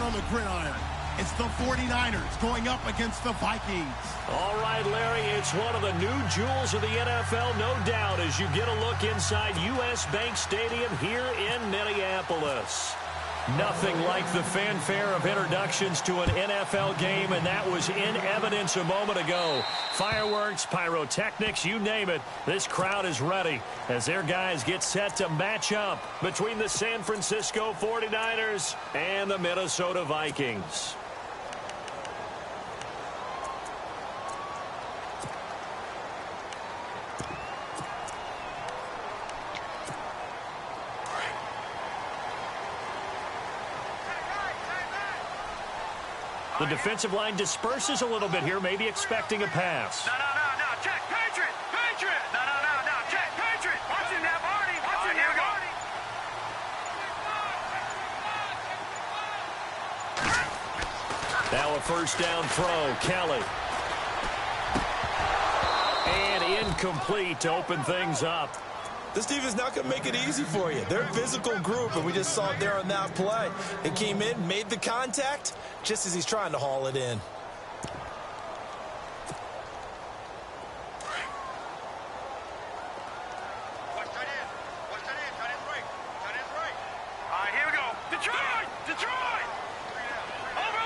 on the gridiron. It's the 49ers going up against the Vikings. All right, Larry, it's one of the new jewels of the NFL, no doubt, as you get a look inside U.S. Bank Stadium here in Minneapolis. Nothing like the fanfare of introductions to an NFL game, and that was in evidence a moment ago. Fireworks, pyrotechnics, you name it. This crowd is ready as their guys get set to match up between the San Francisco 49ers and the Minnesota Vikings. The defensive line disperses a little bit here, maybe expecting a pass. No, check, Patriot! No, check, Patriot! Watching that, Marty! Watching that, Marty! Now a first down throw, Kelly. And incomplete to open things up. This defense not going to make it easy for you. They're a physical group, and we just saw it there on that play. It came in, made the contact, just as he's trying to haul it in. Watch tight end. Tight end's right. All right, here we go. Detroit! Over!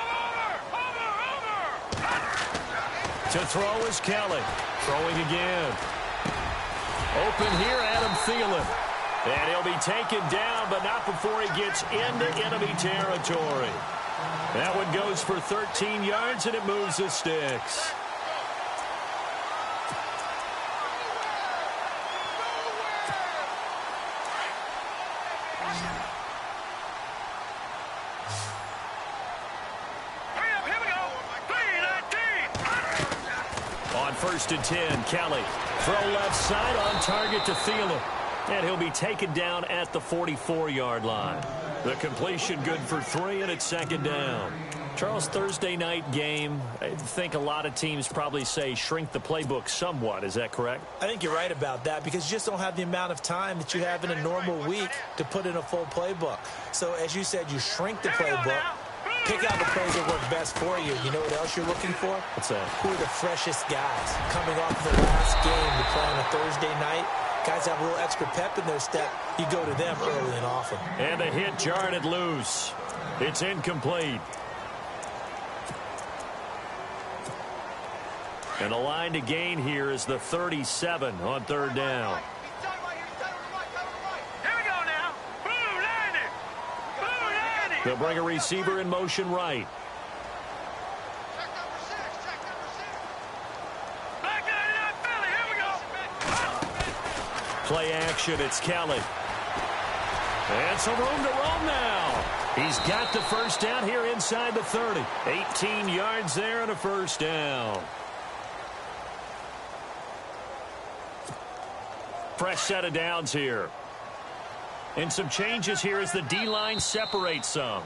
To throw is Kelly. Throwing again. Open here, Adam Thielen. And he'll be taken down, but not before he gets into enemy territory. That one goes for 13 yards, and it moves the sticks. Here we go. 3-19. On 1st and 10, Kelly. Throw left side on target to Thielen. And he'll be taken down at the 44-yard line. The completion good for 3, and it's 2nd down. Charles, Thursday night game, I think a lot of teams probably say shrink the playbook somewhat. Is that correct? I think you're right about that because you just don't have the amount of time that you have in a normal week to put in a full playbook. So, as you said, you shrink the playbook. Pick out the plays that work best for you. You know what else you're looking for? What's that? Who are the freshest guys coming off the last game to play on a Thursday night? Guys have a little extra pep in their step. You go to them early and often. And a hit jarred it loose. It's incomplete. And the line to gain here is the 37 on 3rd down. They'll bring a receiver in motion right. Play action, it's Kelly. And some room to roam now. He's got the first down here inside the 30. 18 yards there and a first down. Fresh set of downs here. And some changes here as the D-line separates some.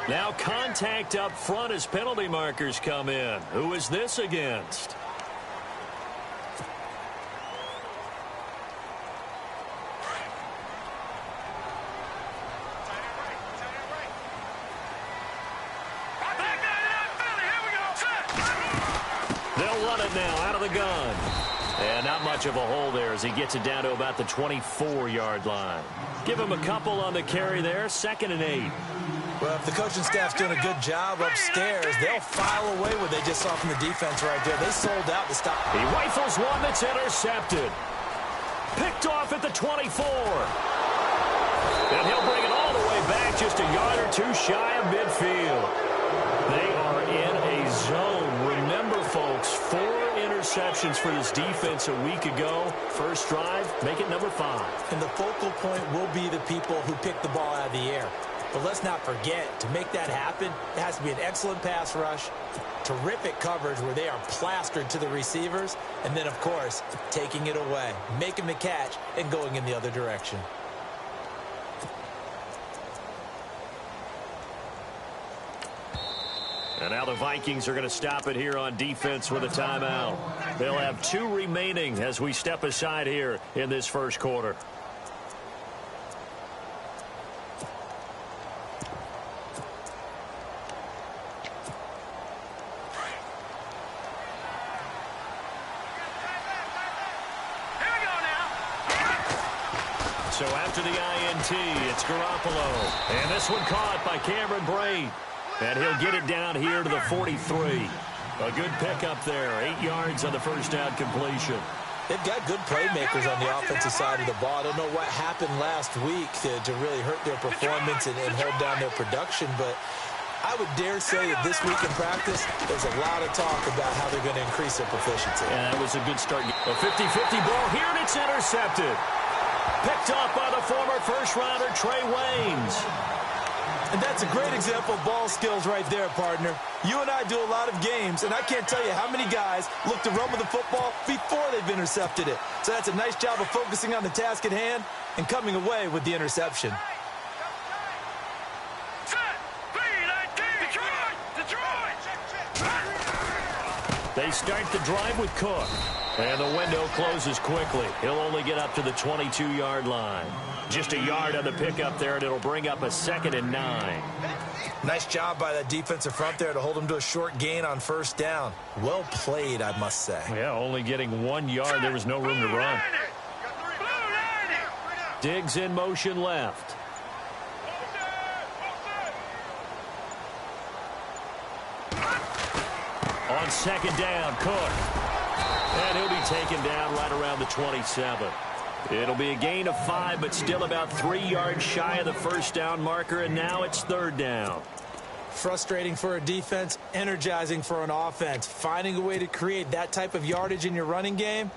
Now contact up front as penalty markers come in. Who is this against? They'll run it now out of the gun. And not much of a hole there as he gets it down to about the 24-yard line. Give him a couple on the carry there. 2nd and 8. Well, if the coaching staff's doing a good job upstairs, they'll file away what they just saw from the defense right there. They sold out to stop. He rifles one that's intercepted. Picked off at the 24. And he'll bring it all the way back just a yard or two shy of midfield. They are in a zone. Remember, folks, 4 interceptions for this defense a week ago. First drive, make it number 5. And the focal point will be the people who pick the ball out of the air. But let's not forget, to make that happen, it has to be an excellent pass rush, terrific coverage where they are plastered to the receivers, and then, of course, taking it away, making the catch, and going in the other direction. And now the Vikings are going to stop it here on defense with a timeout. They'll have 2 remaining as we step aside here in this first quarter. So after the INT, it's Garoppolo. And this one caught by Cameron Brate. And he'll get it down here to the 43. A good pickup there. 8 yards on the first down completion. They've got good playmakers on the offensive side of the ball. I don't know what happened last week to really hurt their performance and hold down their production, but I would dare say that this week in practice, there's a lot of talk about how they're going to increase their proficiency. Yeah, that was a good start. A 50-50 ball here, and it's intercepted. Picked off by the former first-rounder, Trey Waynes. And that's a great example of ball skills right there, partner. You and I do a lot of games, and I can't tell you how many guys look to run with the football before they've intercepted it. So that's a nice job of focusing on the task at hand and coming away with the interception. They start the drive with Cook. And the window closes quickly. He'll only get up to the 22-yard line. Just a yard on the pickup there, and it'll bring up a 2nd and 9. Nice job by that defensive front there to hold him to a short gain on first down. Well played, I must say. Yeah, only getting 1 yard. There was no room to run. Diggs in motion left. On 2nd down, Cook. And he'll be taken down right around the 27. It'll be a gain of 5, but still about 3 yards shy of the first down marker, and now it's 3rd down. Frustrating for a defense, energizing for an offense. Finding a way to create that type of yardage in your running game,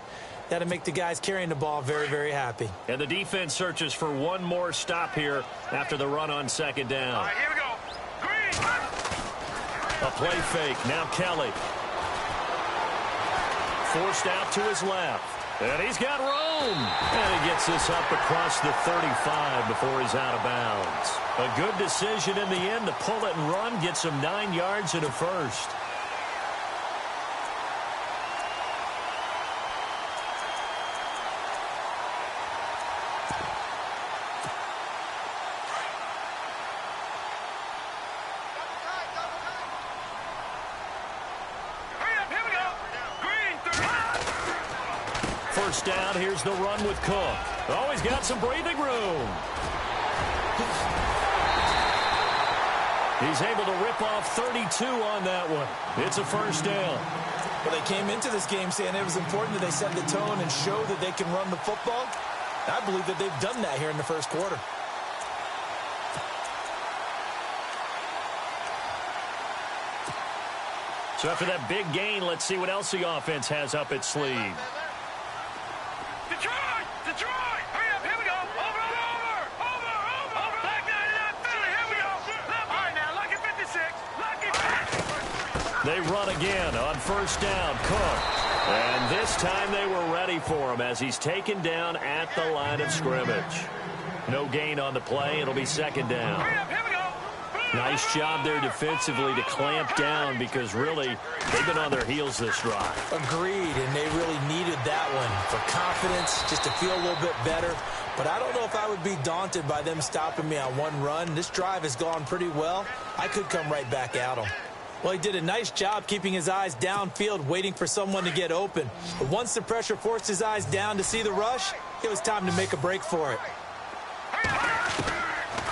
that'll make the guys carrying the ball very, very happy. And the defense searches for one more stop here after the run on 2nd down. All right, here we go. Green. A play fake. Now Kelly. Forced out to his left. And he's got room. And he gets this up across the 35 before he's out of bounds. A good decision in the end to pull it and run. Gets him 9 yards and a first. First down, here's the run with Cook. Oh, he's got some breathing room. He's able to rip off 32 on that one. It's a first down. Well, they came into this game saying it was important that they set the tone and show that they can run the football. I believe that they've done that here in the first quarter. So after that big gain, let's see what else the offense has up its sleeve. Detroit! Detroit! Hurry up, here we go! Over! Back 99, Philly, here we go! All right, now, lucky 56, lucky 50! They run again on first down, Cook. And this time they were ready for him as he's taken down at the line of scrimmage. No gain on the play. It'll be 2nd down. Hurry up, here we go! Nice job there defensively to clamp down because really they've been on their heels this drive. Agreed, and they really needed that one for confidence, just to feel a little bit better. But I don't know if I would be daunted by them stopping me on one run. This drive has gone pretty well. I could come right back at them. Well, he did a nice job keeping his eyes downfield, waiting for someone to get open. But once the pressure forced his eyes down to see the rush, it was time to make a break for it.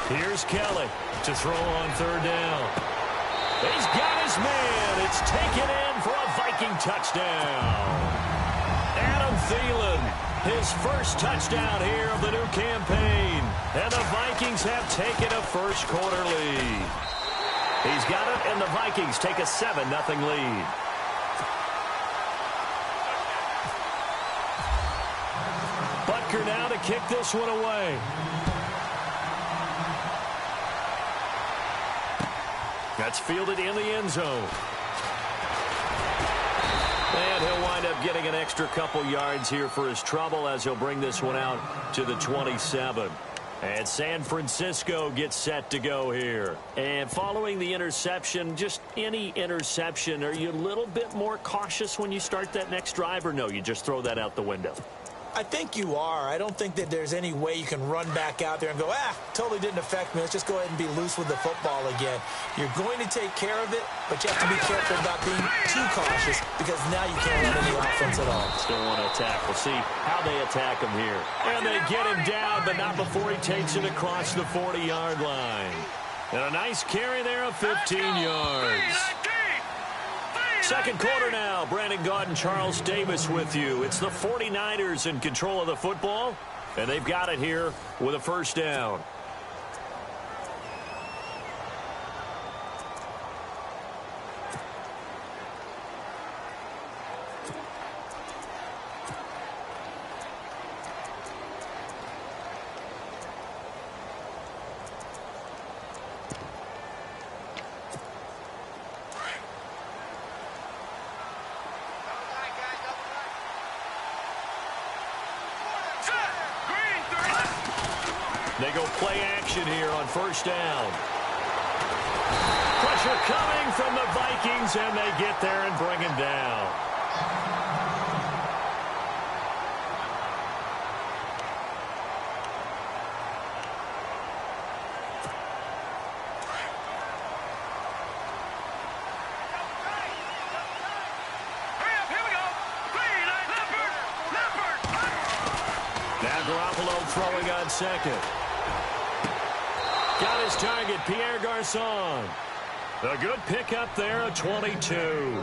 Here's Kelly to throw on 3rd down. He's got his man. It's taken in for a Viking touchdown. Adam Thielen, his first touchdown here of the new campaign. And the Vikings have taken a first quarter lead. He's got it, and the Vikings take a 7-0 lead. Butker now to kick this one away. That's fielded in the end zone. And he'll wind up getting an extra couple yards here for his trouble as he'll bring this one out to the 27. And San Francisco gets set to go here. And following the interception, just any interception, are you a little bit more cautious when you start that next drive, or no, you just throw that out the window? I think you are. I don't think that there's any way you can run back out there and go, totally didn't affect me. Let's just go ahead and be loose with the football again. You're going to take care of it, but you have to be careful about being too cautious because now you can't run any offense at all. Still want to attack. We'll see how they attack him here. And they get him down, but not before he takes it across the 40-yard line. And a nice carry there of 15 yards. Second quarter now. Brandon Gaudin, Charles Davis with you. It's the 49ers in control of the football, and they've got it here with a first down. They go play action here on first down. Pressure coming from the Vikings, and they get there and bring him down. Now Garoppolo throwing on second. Got his target, Pierre Garçon. A good pickup there, a 22.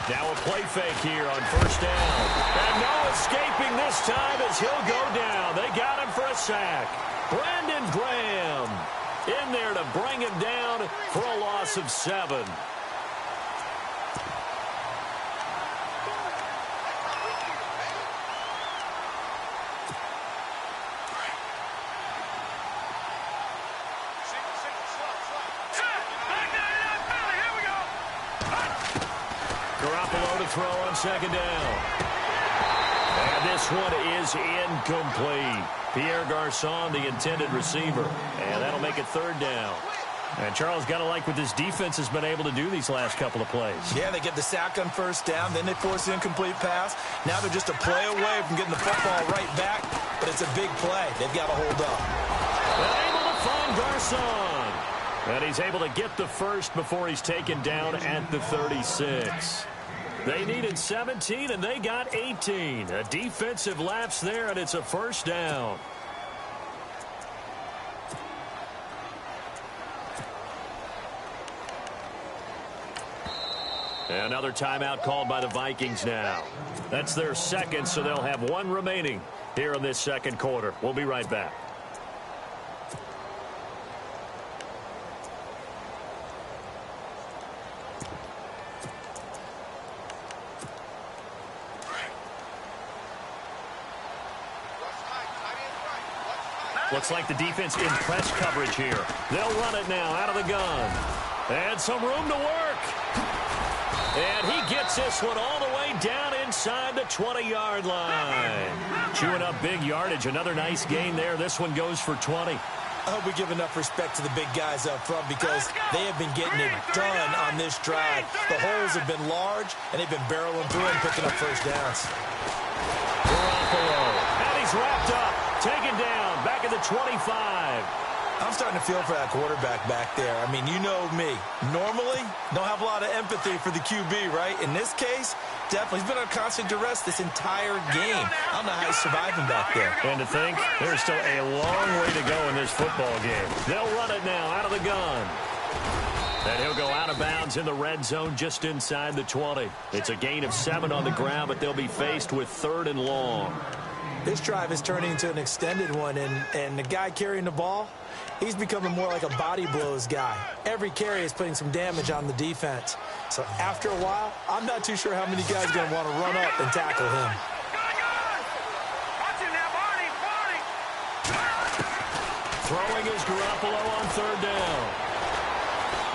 Now a play fake here on first down. And no escaping this time as he'll go down. They got him for a sack. Brandon Graham in there to bring him down for a loss of 7. Garoppolo to throw on second down. And this one is incomplete. Pierre Garçon, the intended receiver. And that'll make it third down. And Charles, got to like what this defense has been able to do these last couple of plays. Yeah, they get the sack on first down, then they force the incomplete pass. Now they're just a play away from getting the football right back, but it's a big play. They've got to hold up. They're able to find Garçon. And he's able to get the first before he's taken down at the 36. They needed 17, and they got 18. A defensive lapse there, and it's a first down. Another timeout called by the Vikings now. That's their second, so they'll have one remaining here in this second quarter. We'll be right back. Looks like the defense in press coverage here. They'll run it now out of the gun. And some room to work. And he gets this one all the way down inside the 20-yard line. Chewing up big yardage. Another nice gain there. This one goes for 20. I hope we give enough respect to the big guys up front because they have been getting it done on this drive. The holes have been large, and they've been barreling through and picking up first downs. Garoppolo. And he's wrapped up. Taken down. Back at the 25. I'm starting to feel for that quarterback back there. I mean, you know me. Normally, don't have a lot of empathy for the QB, right? In this case, definitely. He's been on constant duress this entire game. I don't know how he's surviving back there. And to think, there's still a long way to go in this football game. They'll run it now out of the gun. And he'll go out of bounds in the red zone just inside the 20. It's a gain of 7 on the ground, but they'll be faced with 3rd and long. This drive is turning into an extended one, and the guy carrying the ball, he's becoming more like a body blows guy. Every carry is putting some damage on the defense. So after a while, I'm not too sure how many guys are going to want to run up and tackle him. Throwing is Garoppolo on third down.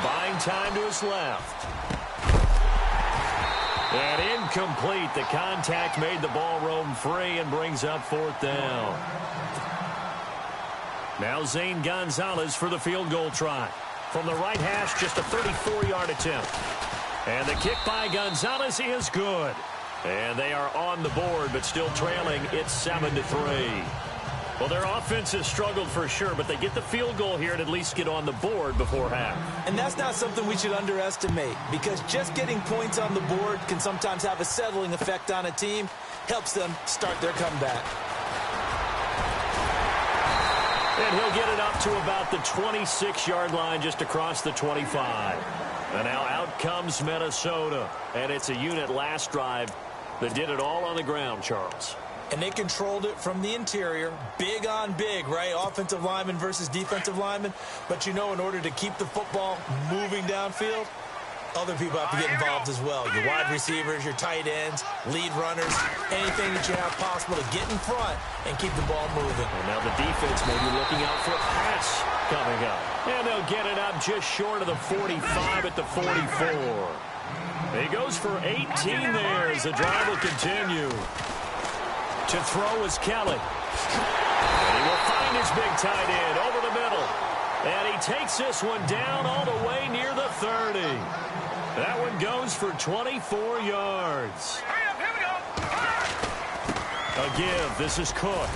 Buying time to his left. And incomplete. The contact made the ball roam free and brings up fourth down. Now Zane Gonzalez for the field goal try. From the right hash, just a 34-yard attempt. And the kick by Gonzalez is good. And they are on the board, but still trailing. It's 7-3. Well, their offense has struggled for sure, but they get the field goal here and at least get on the board before half. And that's not something we should underestimate, because just getting points on the board can sometimes have a settling effect on a team. Helps them start their comeback. And he'll get it up to about the 26-yard line, just across the 25. And now out comes Minnesota. And it's a unit last drive that did it all on the ground, Charles. And they controlled it from the interior, big on big, right? Offensive lineman versus defensive lineman. But, you know, in order to keep the football moving downfield, other people have to get involved as well. Your wide receivers, your tight ends, lead runners, anything that you have possible to get in front and keep the ball moving. And now the defense may be looking out for a pass coming up. And they'll get it up just short of the 45 at the 44. He goes for 18 there as the drive will continue. To throw is Kelly. And he will find his big tight end over the middle. And he takes this one down all the way near the 30. That one goes for 24 yards. A give. This is Cook.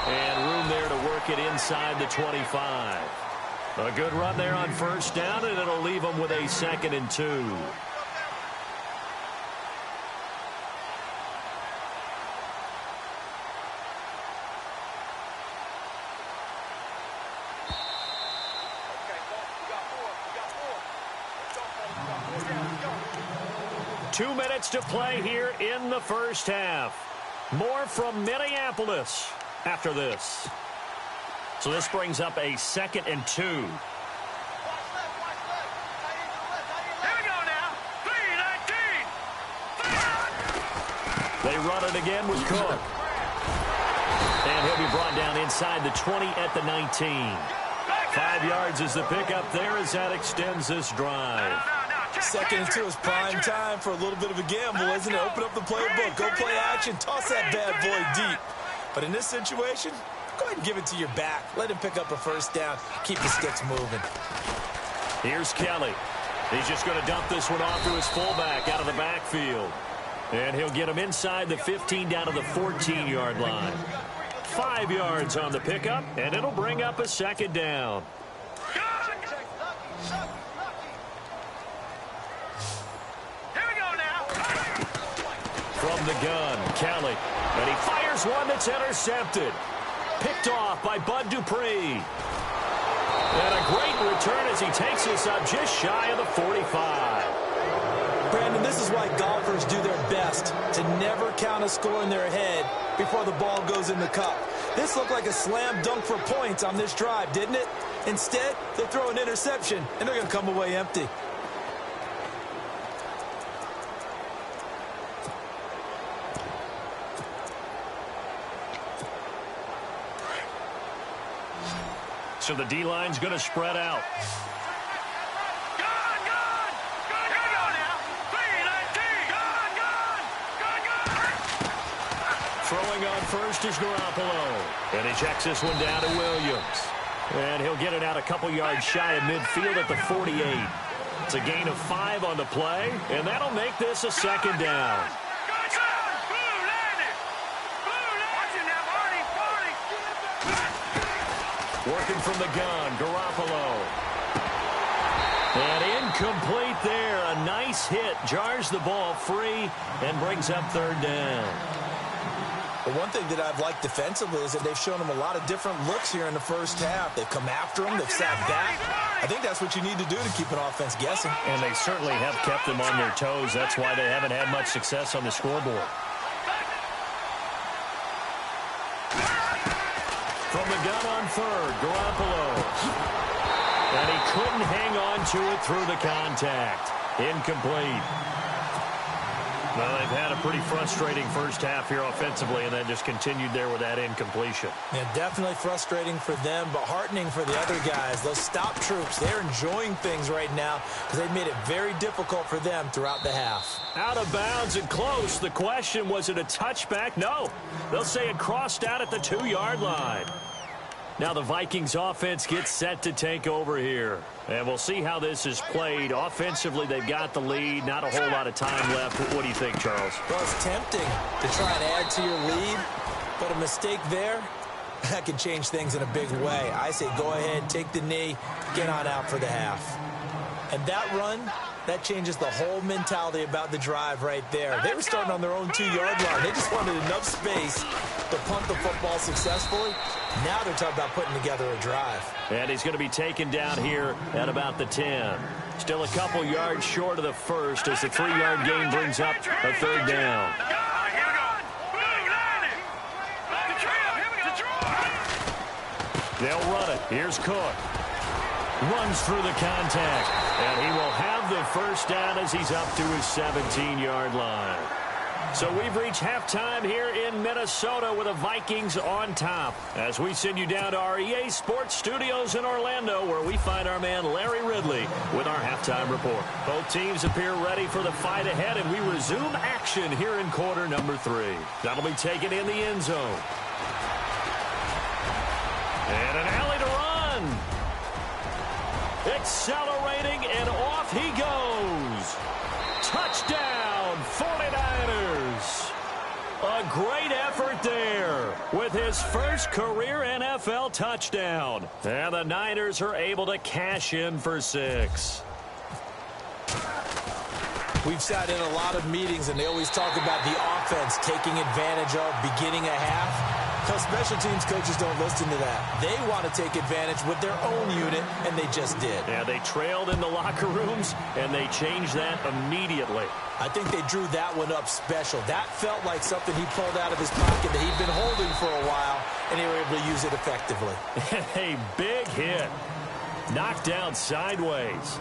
And room there to work it inside the 25. A good run there on first down, and it'll leave them with a 2nd and 2. Two minutes to play here in the first half. More from Minneapolis after this. So this brings up a 2nd and 2. Here we go now. 3-19. They run it again with Cook. And he'll be brought down inside the 20 at the 19. 5 yards is the pickup there as that extends this drive. 2nd and 2 is prime time for a little bit of a gamble, isn't it? Open up the playbook, go play action, toss that bad boy deep. But in this situation, go ahead and give it to your back. Let him pick up a first down. Keep the sticks moving. Here's Kelly. He's just going to dump this one off to his fullback out of the backfield. And he'll get him inside the 15 down to the 14-yard line. 5 yards on the pickup, and it'll bring up a 2nd down. From the gun, Kelly. And he fires one that's intercepted. Picked off by Bud Dupree. And a great return as he takes this up just shy of the 45. Brandon, this is why golfers do their best to never count a score in their head before the ball goes in the cup. This looked like a slam dunk for points on this drive, didn't it? Instead, they throw an interception, and they're going to come away empty. So the D-line's going to spread out. Throwing on first is Garoppolo. And he checks this one down to Williams. And he'll get it out a couple yards shy of midfield at the 48. It's a gain of 5 on the play, and that'll make this a 2nd down. Working from the gun, Garoppolo. And incomplete there. A nice hit. Jars the ball free and brings up 3rd down. But one thing that I've liked defensively is that they've shown them a lot of different looks here in the first half. They've come after them. They've sat back. I think that's what you need to do to keep an offense guessing. And they certainly have kept them on their toes. That's why they haven't had much success on the scoreboard. From the gun on third, Garoppolo. And he couldn't hang on to it through the contact. Incomplete. Well, they've had a pretty frustrating first half here offensively, and then just continued there with that incompletion. Yeah, definitely frustrating for them, but heartening for the other guys. Those stop troops, they're enjoying things right now because they've made it very difficult for them throughout the half. Out of bounds and close. The question, was it a touchback? No. They'll say it crossed out at the 2-yard line. Now the Vikings offense gets set to take over here. And we'll see how this is played. Offensively, they've got the lead. Not a whole lot of time left. What do you think, Charles? Well, it's tempting to try and add to your lead, but a mistake there, that can change things in a big way. I say go ahead, take the knee, get on out for the half. And that run, that changes the whole mentality about the drive right there. They were starting on their own 2-yard line. They just wanted enough space to punt the football successfully. Now they're talking about putting together a drive. And he's going to be taken down here at about the 10. Still a couple yards short of the first as the 3-yard gain brings up a third down. They'll run it. Here's Cook. Runs through the contact. And he will have the first down as he's up to his 17-yard line. So we've reached halftime here in Minnesota with the Vikings on top. As we send you down to our EA Sports Studios in Orlando, where we find our man Larry Ridley with our halftime report. Both teams appear ready for the fight ahead, and we resume action here in quarter number 3. That'll be taken in the end zone. And an alley to run. Accelerating, and off he goes. Touchdown, 49ers. A great effort there with his first career NFL touchdown. And the Niners are able to cash in for 6. We've sat in a lot of meetings, and they always talk about the offense taking advantage of beginning a half. Because special teams coaches don't listen to that. They want to take advantage with their own unit, and they just did. Yeah, they trailed in the locker rooms, and they changed that immediately. I think they drew that one up special. That felt like something he pulled out of his pocket that he'd been holding for a while, and they were able to use it effectively. A big hit. Knocked down sideways.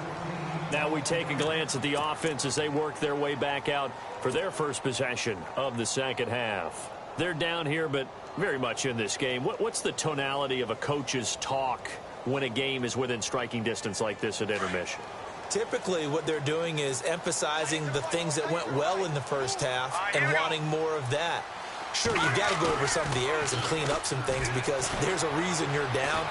Now we take a glance at the offense as they work their way back out for their first possession of the second half. They're down here, but very much in this game. What's the tonality of a coach's talk when a game is within striking distance like this at intermission? Typically, what they're doing is emphasizing the things that went well in the first half and wanting more of that. Sure, you've got to go over some of the errors and clean up some things because there's a reason you're down.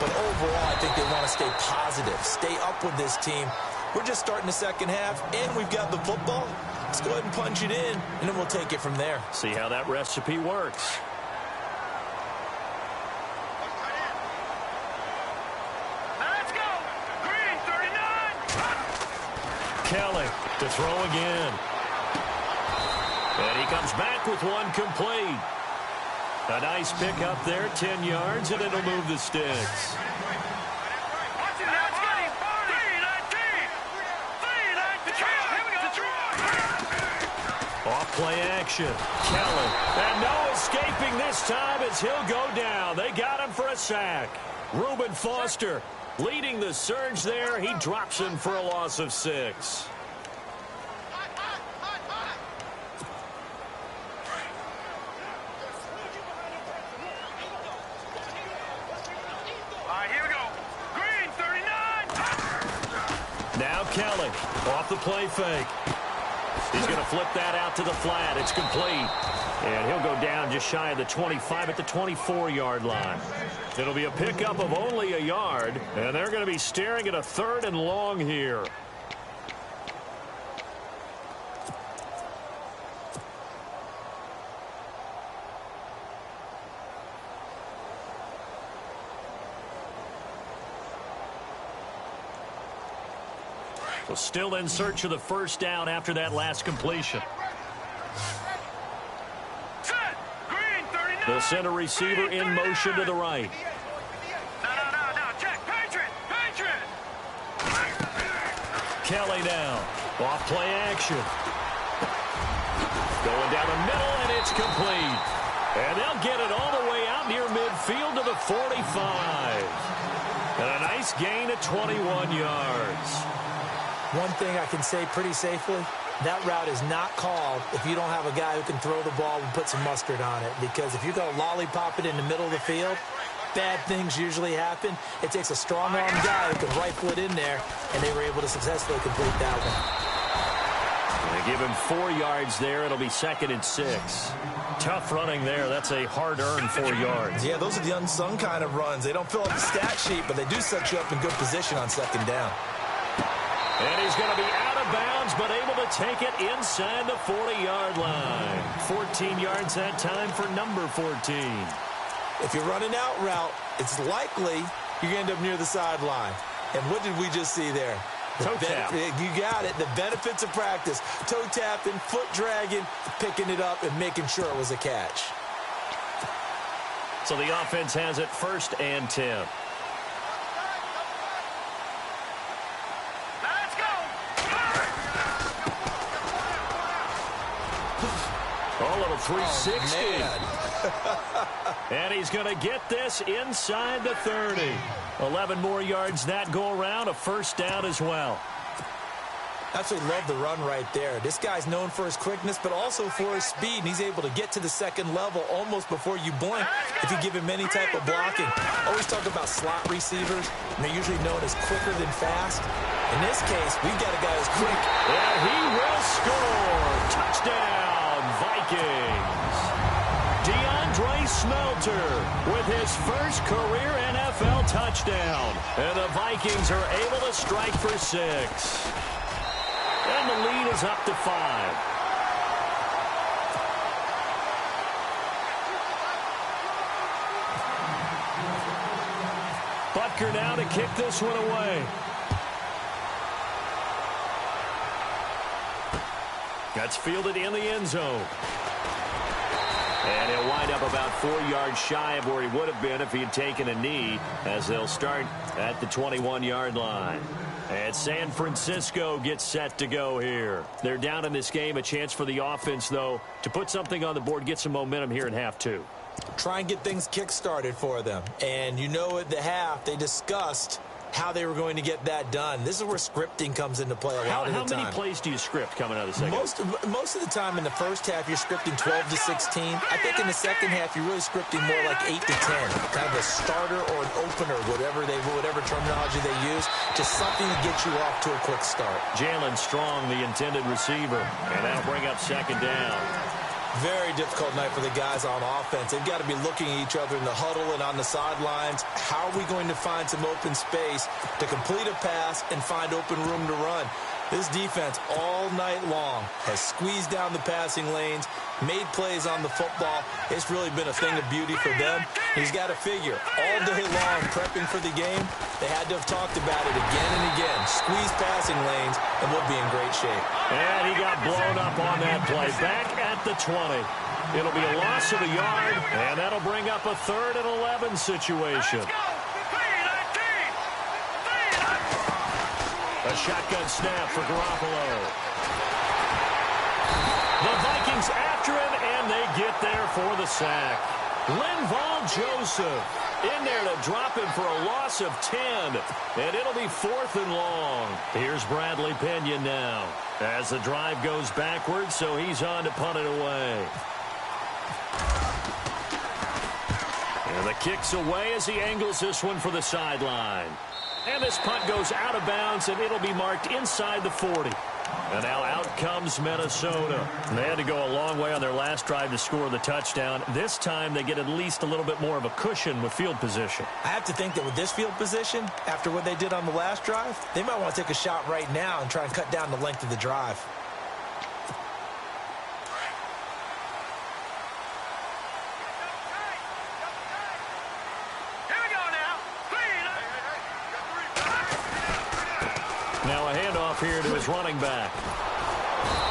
But overall, I think they want to stay positive, stay up with this team. We're just starting the second half, and we've got the football. Let's go ahead and punch it in, and then we'll take it from there. See how that recipe works. Let's go. Green 39. Kelly to throw again. And he comes back with one complete. A nice pickup there, 10 yards, and it'll move the sticks. Off play action. Kelly. And no escaping this time as he'll go down. They got him for a sack. Reuben Foster leading the surge there. He drops him for a loss of 6. Now Kelly off the play fake. He's going to flip that out to the flat. It's complete. And he'll go down just shy of the 25 at the 24-yard line. It'll be a pickup of only a yard. And they're going to be staring at a 3rd and long here. So still in search of the first down after that last completion. They'll send a receiver in motion to the right. No, check. Patriot. Kelly now. Off play action. Going down the middle, and it's complete. And they'll get it all the way out near midfield to the 45. And a nice gain of 21 yards. One thing I can say pretty safely, that route is not called if you don't have a guy who can throw the ball and put some mustard on it. Because if you're going to lollipop it in the middle of the field, bad things usually happen. It takes a strong-arm guy who can rifle it in there, and they were able to successfully complete that one. They give him 4 yards there. It'll be 2nd and 6. Tough running there. That's a hard-earned 4 yards. Yeah, those are the unsung kind of runs. They don't fill up the stat sheet, but they do set you up in good position on 2nd down. And he's going to be out of bounds, but able to take it inside the 40-yard line. 14 yards that time for number 14. If you're running out route, it's likely you're going to end up near the sideline. And what did we just see there? Toe tap. You got it. The benefits of practice. Toe tapping, foot dragging, picking it up, and making sure it was a catch. So the offense has it 1st and 10. Let's go. A little 360. Oh, and he's going to get this inside the 30. 11 more yards that go around, a 1st down as well. Absolutely love the run right there. This guy's known for his quickness, but also for his speed, and he's able to get to the 2nd level almost before you blink if you give him any type of blocking. Always talk about slot receivers, and they're usually known as quicker than fast. In this case, we've got a guy who's quick. And he will score. Touchdown, Vikings. DeAndre Smelter with his first career NFL touchdown. And the Vikings are able to strike for 6. And the lead is up to 5. Butker now to kick this one away. That's fielded in the end zone. And he'll wind up about 4 yards shy of where he would have been if he had taken a knee, as they'll start at the 21-yard line. And San Francisco gets set to go here. They're down in this game. A chance for the offense, though, to put something on the board, get some momentum here in half 2. Try and get things kick-started for them. And you know at the half, they discussed how they were going to get that done. This is where scripting comes into play a lot of the time. How many plays do you script coming out of the second? Most of the time in the first half, you're scripting 12 to 16. I think in the second half, you're really scripting more like 8 to 10. Kind of a starter or an opener, whatever terminology they use. Just something to get you off to a quick start. Jalen Strong, the intended receiver. And that'll bring up 2nd down. Very difficult night for the guys on offense. They've got to be looking at each other in the huddle and on the sidelines. How are we going to find some open space to complete a pass and find open room to run? This defense all night long has squeezed down the passing lanes, made plays on the football. It's really been a thing of beauty for them. He's got to figure, all day long prepping for the game, they had to have talked about it again and again. Squeeze passing lanes, and we'll be in great shape. And he got blown up on that play. Back at the 20. It'll be a loss of a yard, and that'll bring up a 3rd and 11 situation. A shotgun snap for Garoppolo. The Vikings after him, and they get there for the sack. Linval Joseph in there to drop him for a loss of 10, and it'll be 4th and long. Here's Bradley Pena now as the drive goes backwards, so he's on to punt it away. And the kick's away as he angles this one for the sideline. And this punt goes out of bounds, and it'll be marked inside the 40. And now out comes Minnesota. They had to go a long way on their last drive to score the touchdown. This time they get at least a little bit more of a cushion with field position. I have to think that with this field position, after what they did on the last drive, they might want to take a shot right now and try and cut down the length of the drive. Now a handoff here to his running back.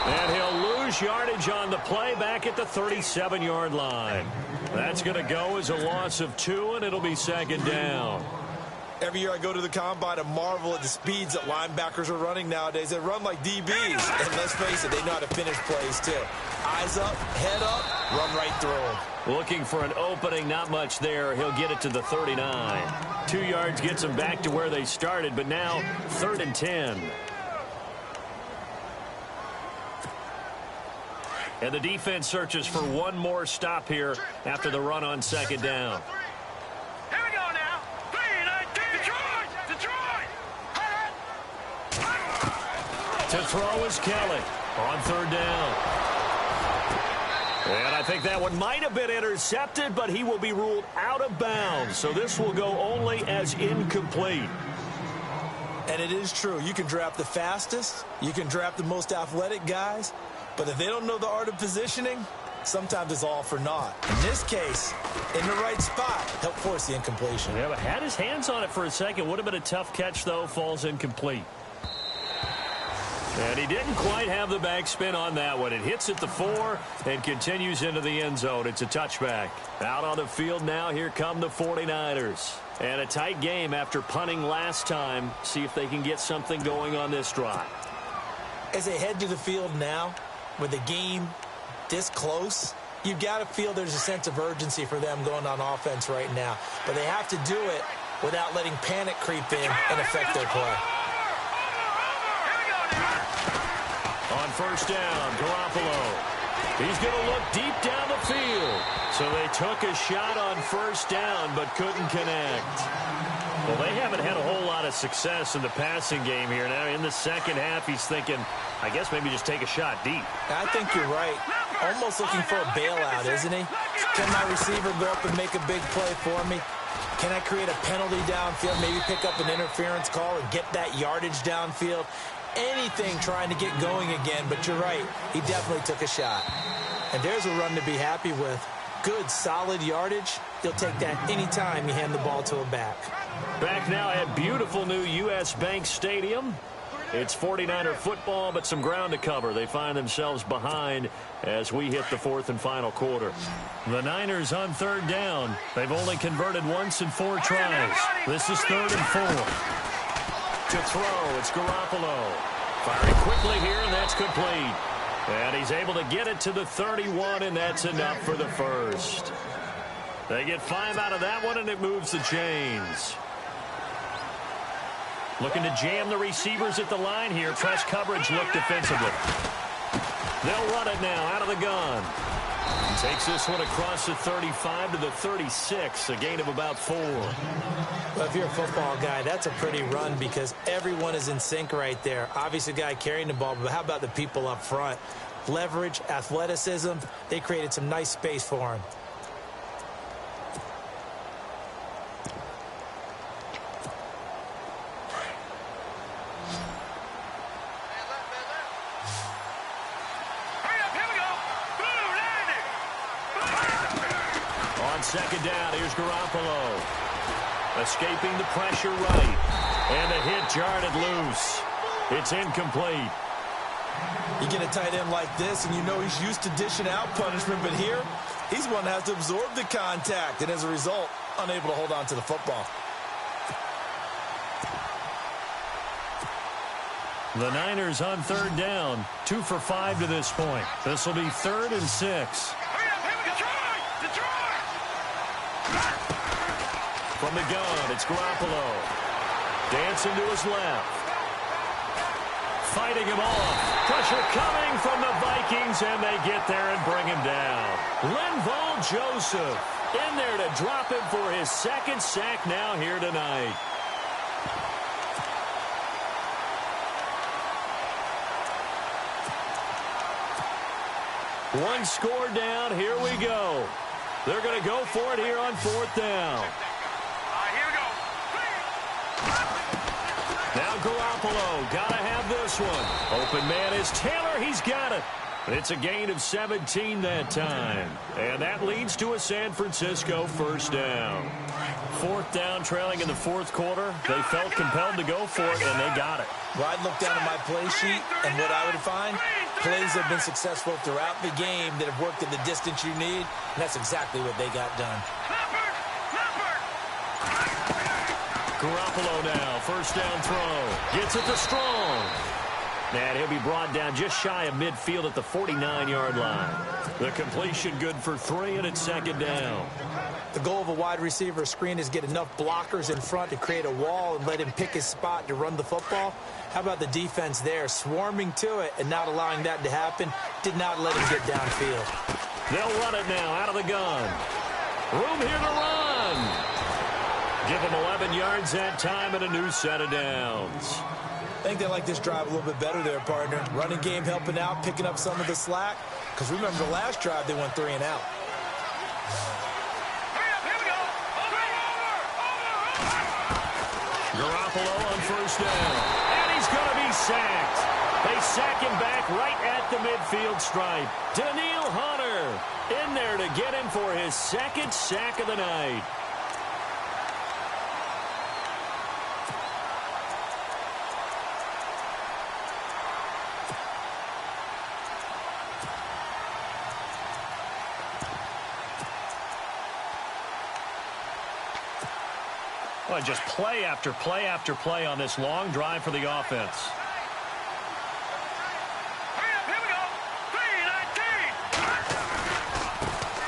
And he'll lose yardage on the play back at the 37-yard line. That's going to go as a loss of 2, and it'll be 2nd down. Every year I go to the combine and marvel at the speeds that linebackers are running nowadays. They run like DBs. And let's face it, they know how to finish plays too. Eyes up, head up, run right through them. Looking for an opening, not much there. He'll get it to the 39. 2 yards gets them back to where they started, but now 3rd and 10. And the defense searches for one more stop here after the run on 2nd down. Here we go now. 3-19. Detroit. To throw is Kelly on 3rd down. And I think that one might have been intercepted, but he will be ruled out of bounds. So this will go only as incomplete. And it is true. You can draft the fastest. You can draft the most athletic guys. But if they don't know the art of positioning, sometimes it's all for naught. In this case, in the right spot, help force the incompletion. Yeah, but had his hands on it for a second. Would have been a tough catch, though. Falls incomplete. And he didn't quite have the backspin on that one. It hits at the 4 and continues into the end zone. It's a touchback. Out on the field now, here come the 49ers. And a tight game after punting last time. See if they can get something going on this drive. As they head to the field now, with the game this close, you've got to feel there's a sense of urgency for them going on offense right now. But they have to do it without letting panic creep in and affect their play. On 1st down, Garoppolo. He's going to look deep down the field. So they took a shot on 1st down but couldn't connect. Well, they haven't had a whole lot of success in the passing game here. Now in the second half, he's thinking, I guess maybe just take a shot deep. I think you're right. Almost looking for a bailout, isn't he? Can my receiver go up and make a big play for me? Can I create a penalty downfield, maybe pick up an interference call and get that yardage downfield? Anything trying to get going again, but you're right. He definitely took a shot. And there's a run to be happy with. Good, solid yardage. He'll take that anytime you hand the ball to a back. Back now at beautiful new U.S. Bank Stadium. It's 49er football, but some ground to cover. They find themselves behind as we hit the 4th and final quarter. The Niners on 3rd down. They've only converted once in 4 tries. This is 3rd and 4. To throw, it's Garoppolo. Firing quickly here, and that's complete. And he's able to get it to the 31, and that's enough for the first. They get 5 out of that one, and it moves the chains. Looking to jam the receivers at the line here. Press coverage look defensively. They'll run it now out of the gun. Takes this one across the 35 to the 36, a gain of about 4. Well, if you're a football guy, that's a pretty run because everyone is in sync right there. Obviously, the guy carrying the ball, but how about the people up front? Leverage, athleticism, they created some nice space for him. On 2nd down, here's Garoppolo. Escaping the pressure right. And the hit jarred it loose. It's incomplete. You get a tight end like this, and you know he's used to dishing out punishment, but here, he's one that has to absorb the contact, and as a result, unable to hold on to the football. The Niners on 3rd down. 2 for 5 to this point. This will be 3rd and 6. From the gun, it's Garoppolo. Dancing to his left. Fighting him off. Pressure coming from the Vikings, and they get there and bring him down. Linval Joseph in there to drop him for his 2nd sack now here tonight. One score down. Here we go. They're going to go for it here on 4th down. Here we go. Now Garoppolo, gotta have this one. Open man is Taylor, he's got it. It's a gain of 17 that time. And that leads to a San Francisco 1st down. 4th down, trailing in the 4th quarter. They felt compelled to go for it, and they got it. Well, I'd look down at my play sheet, and what I would find, plays have been successful throughout the game that have worked at the distance you need, and that's exactly what they got done. Garoppolo now, first down throw. Gets it to Strong. And he'll be brought down just shy of midfield at the 49-yard line. The completion good for 3, and it's second down. The goal of a wide receiver screen is get enough blockers in front to create a wall and let him pick his spot to run the football. How about the defense there, swarming to it and not allowing that to happen? Did not let him get downfield. They'll run it now out of the gun. Room here to run. Give them 11 yards that time and a new set of downs. I think they like this drive a little bit better there, partner. Running game helping out, picking up some of the slack. Because remember, the last drive, they went 3 and out. Here we go. Garoppolo on first down. And he's going to be sacked. They sack him back right at the midfield stripe. Daniil Hunter in there to get him for his second sack of the night. Well, just play after play after play on this long drive for the offense. Here we go.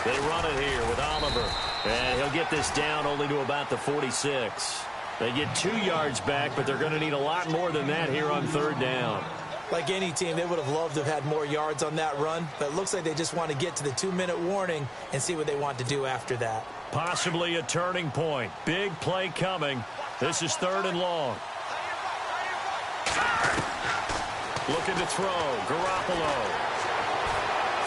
3-19. They run it here with Oliver. And he'll get this down only to about the 46. They get 2 yards back, but they're going to need a lot more than that here on third down. Like any team, they would have loved to have had more yards on that run, but it looks like they just want to get to the 2-minute warning and see what they want to do after that. Possibly a turning point. Big play coming. This is third and long. Looking to throw. Garoppolo.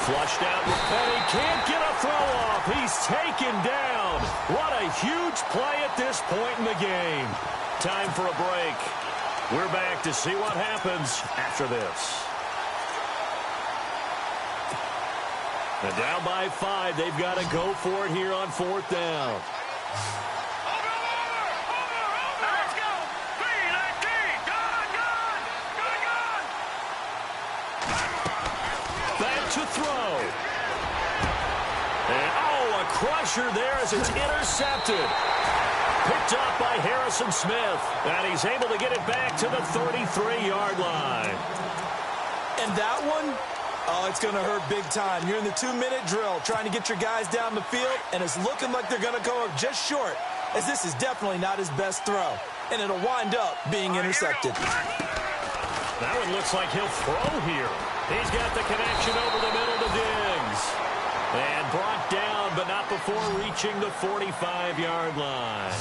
Flushed out with Petty. Can't get a throw off. He's taken down. What a huge play at this point in the game. Time for a break. We're back to see what happens after this. And down by 5, they've got to go for it here on fourth down. Over. Let's go. 3-19. Gone. Back to throw. And, a crusher there as it's intercepted. Picked up by Harrison Smith. And he's able to get it back to the 33-yard line. And that one, it's going to hurt big time. You're in the 2-minute drill trying to get your guys down the field, and it's looking like they're going to go up just short, as this is definitely not his best throw. And it'll wind up being intercepted. That one looks like he'll throw here. He's got the connection over the middle to Diggs. And brought down, but not before reaching the 45-yard line.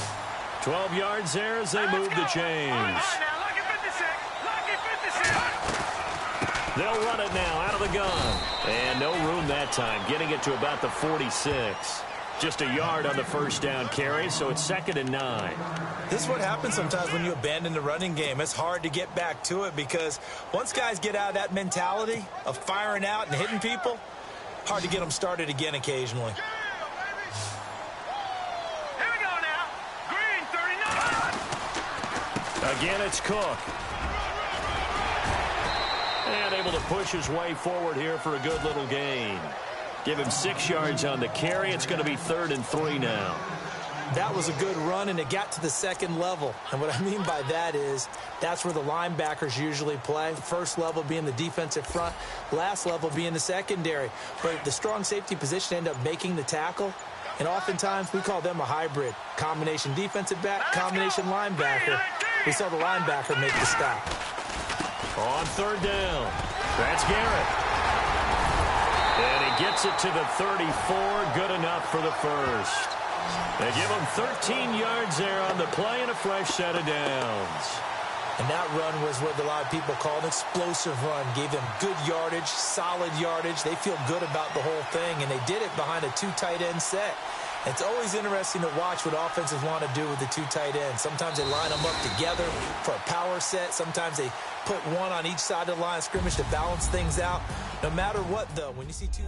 12 yards there as they move the chains. Now, lucky 56. They'll run it now out of the gun. And no room that time, getting it to about the 46. Just a yard on the first down carry, so it's 2nd and 9. This is what happens sometimes when you abandon the running game. It's hard to get back to it because once guys get out of that mentality of firing out and hitting people, hard to get them started again occasionally. Here we go now. Green 39. Again, it's Cook. And able to push his way forward here for a good little gain. Give him 6 yards on the carry. It's going to be 3rd and 3 now. That was a good run, and it got to the second level. And what I mean by that is that's where the linebackers usually play. First level being the defensive front, last level being the secondary. But the strong safety position ended up making the tackle. And oftentimes we call them a hybrid. Combination defensive back, combination linebacker. We saw the linebacker make the stop. On third down, that's Garrett. And he gets it to the 34, good enough for the first. They give him 13 yards there on the play and a fresh set of downs. And that run was what a lot of people call an explosive run. Gave them good yardage, solid yardage. They feel good about the whole thing, and they did it behind a 2 tight end set. It's always interesting to watch what offenses want to do with the 2 tight ends. Sometimes they line them up together for a power set. Sometimes they put one on each side of the line of scrimmage to balance things out. No matter what, though, when you see 2...